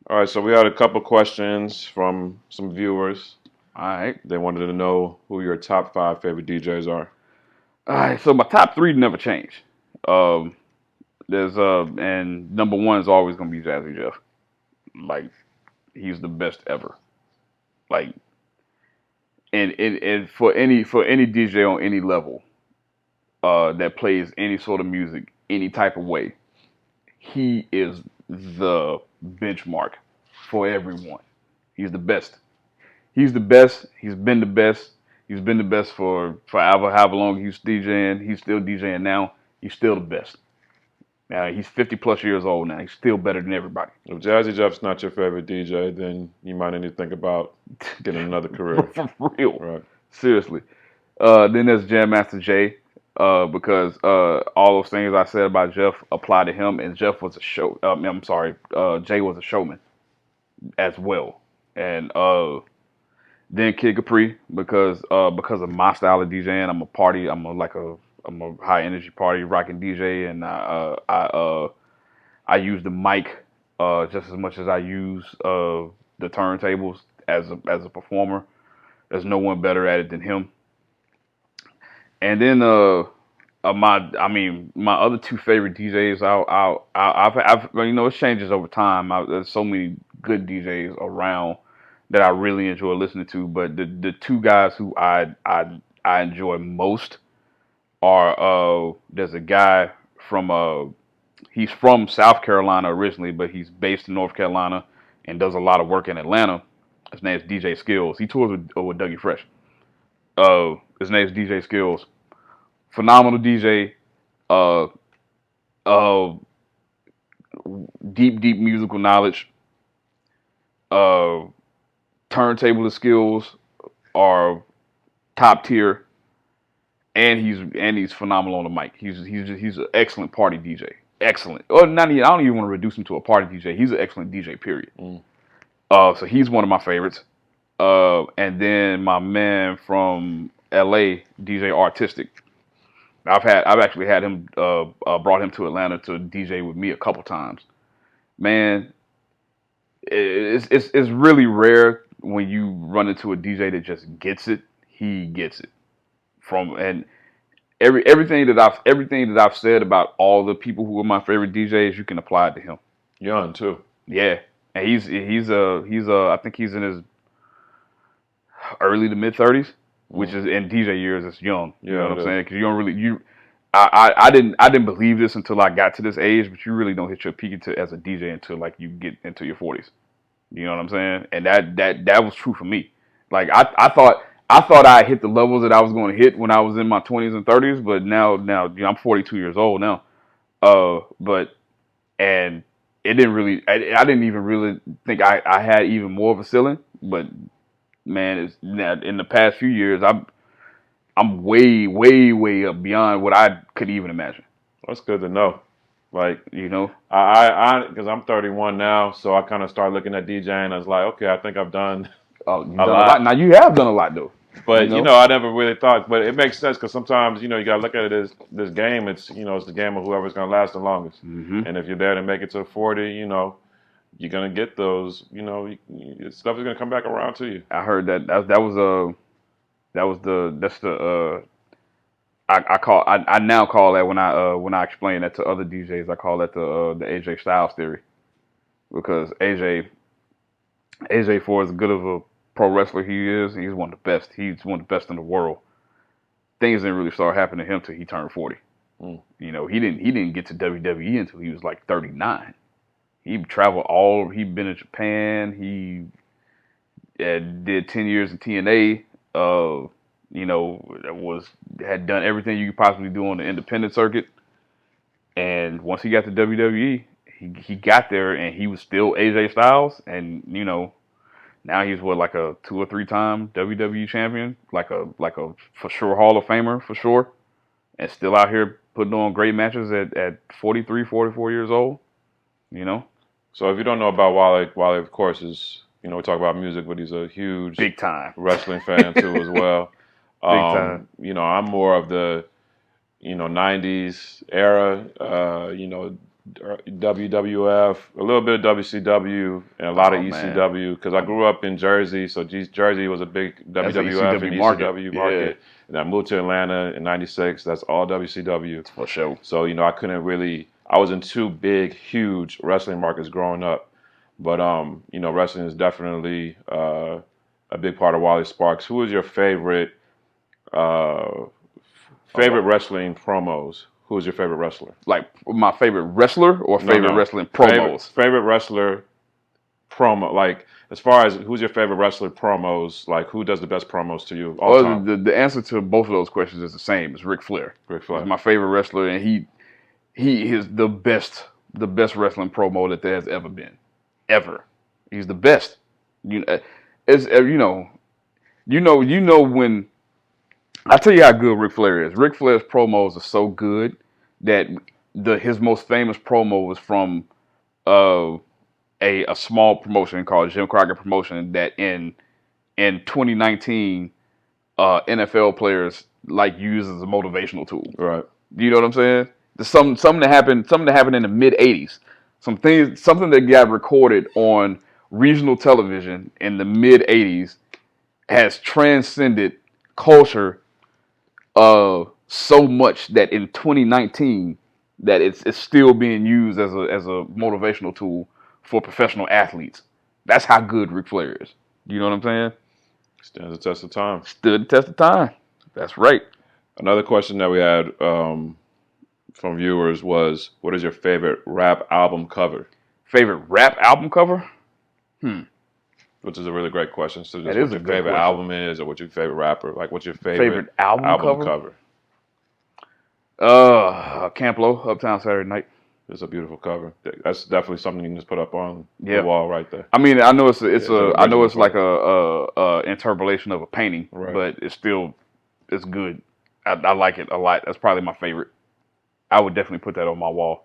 All right, so we had a couple questions from some viewers. All right. They wanted to know who your top five favorite DJs are. All right. So my top three never change. Um, there's and number one is always gonna be Jazzy Jeff. Like he's the best ever. Like and for any DJ on any level, that plays any sort of music, any type of way, he is the benchmark for everyone. He's the best. He's the best. He's been the best. He's been the best for forever, however long he's DJing. He's still DJing now. He's still the best. Now he's 50 plus years old now. He's still better than everybody. If Jazzy Jeff's not your favorite DJ, then you might need to think about getting another career. For real. Right. Seriously. Then there's Jam Master Jay, because all those things I said about Jeff apply to him, and Jeff was a show. I'm sorry, Jay was a showman as well, and then Kid Capri because of my style of DJing. I'm a party. I'm a high energy party rocking DJ, and I use the mic just as much as I use the turntables as a performer. There's no one better at it than him. And then my other two favorite DJs, I've it changes over time. There's so many good DJs around that I really enjoy listening to, but the two guys who I enjoy most are there's a guy from he's from South Carolina originally, but he's based in North Carolina and does a lot of work in Atlanta. His name's DJ Skills. He tours with Dougie Fresh. His name's DJ Skills. Phenomenal DJ. Uh, uh, deep musical knowledge. Uh, Turntable skills are top tier, and he's phenomenal on the mic. He's an excellent party DJ. Excellent. Or not even, I don't even want to reduce him to a party DJ. He's an excellent DJ. Period. Mm. So he's one of my favorites. And then my man from LA, DJ Artistic. I've actually had him brought him to Atlanta to DJ with me a couple times. Man, it's really rare when you run into a DJ that just gets it. He gets it from and everything that I've said about all the people who are my favorite DJs, you can apply it to him. Young too. Yeah, and I think he's in his early to mid 30s, which is in DJ years. It's young. You Yeah, know what it I'm is. saying? Because you don't really you. I didn't believe this until I got to this age, but you really don't hit your peak as a DJ until like you get into your 40s. You know what I'm saying? And that was true for me. Like I thought I hit the levels that I was going to hit when I was in my 20s and 30s, but now I'm 42 years old now. But and it didn't really I didn't even really think I had even more of a ceiling. But man, it's now in the past few years I'm way up beyond what I could even imagine. That's good to know. Like You know? because I'm 31 now, so I kind of start looking at DJing. I was like, okay, I think I've done Oh, you've a done a lot. lot. Now you have done a lot though. You But know? I never really thought. But it makes sense because sometimes you gotta look at it as this game. It's the game of whoever's gonna last the longest. Hmm. And if you're there to make it to 40, you're gonna get those. Stuff is gonna come back around to you. I heard that was that's the I now call that when I explain that to other DJs, I call that the AJ Styles theory, because AJ, for as good of a pro wrestler he is, he's one of the best. He's one of the best in the world. Things didn't really start happening to him till he turned 40. Mm. He didn't get to WWE until he was like 39. He traveled all. He'd been in Japan. He did 10 years in TNA. Had done everything you could possibly do on the independent circuit. And once he got to WWE, he got there and he was still AJ Styles. And now he's what, like a 2 or 3 time WWE champion, like a for sure Hall of Famer for sure, and still out here putting on great matches at 43, 44 years old. You know, So if you don't know about Wally, Wally of course is we talk about music, but he's a huge big time, wrestling fan too as well. big time. I'm more of the 90s era. WWF, a little bit of WCW, and a lot of Oh man, ECW because I grew up in Jersey, so Jersey was a big that's the WWF ECW and market. ECW Yeah, market. And I moved to Atlanta in '96. That's all WCW. for sure. So I couldn't really. I was in two big, huge wrestling markets growing up, but wrestling is definitely a big part of Wally Sparks. Who is your uh, Oh favorite wow. wrestling promos? Who is your favorite wrestler? Like my favorite wrestler or No, favorite no. wrestling Favorite promos? favorite wrestler promo. Like as far as who's your favorite wrestler promos? Like who does the best promos to you all Well, time? the answer to both of those questions is the same. It's Ric Flair. Ric He's Flair. my favorite wrestler, and he is the best wrestling promo that there has ever been, ever. He's the best. You know, it's you know when I tell you how good Ric Flair is. Ric Flair's promos are so good that his most famous promo was from uh, a small promotion called Jim Crockett Promotion that in 2019 NFL players like use as a motivational tool. Right. You know what I'm saying? There's something that happened in the mid '80s. Something that got recorded on regional television in the mid '80s has transcended culture so much that in 2019 that it's still being used as a motivational tool for professional athletes. That's how good Ric Flair is. You know what I'm saying? Stands the test of time. Stood the test of time. That's right. Another question that we had from viewers was, "What is your favorite rap album cover?" Favorite rap album cover? Hmm. Which is a really great question. So That just is what a your good favorite question. album is, or what your favorite rapper, like what's your favorite Favorite album album cover? cover? Camp Low, Uptown Saturday Night. It's a beautiful cover. That's definitely something you can just put up on the Yeah. wall right there. I mean, I know it's Yeah, it's an I know original it's like photo. a interpolation of a painting, Right. but it's good. I like it a lot. That's probably my favorite. I would definitely put that on my wall.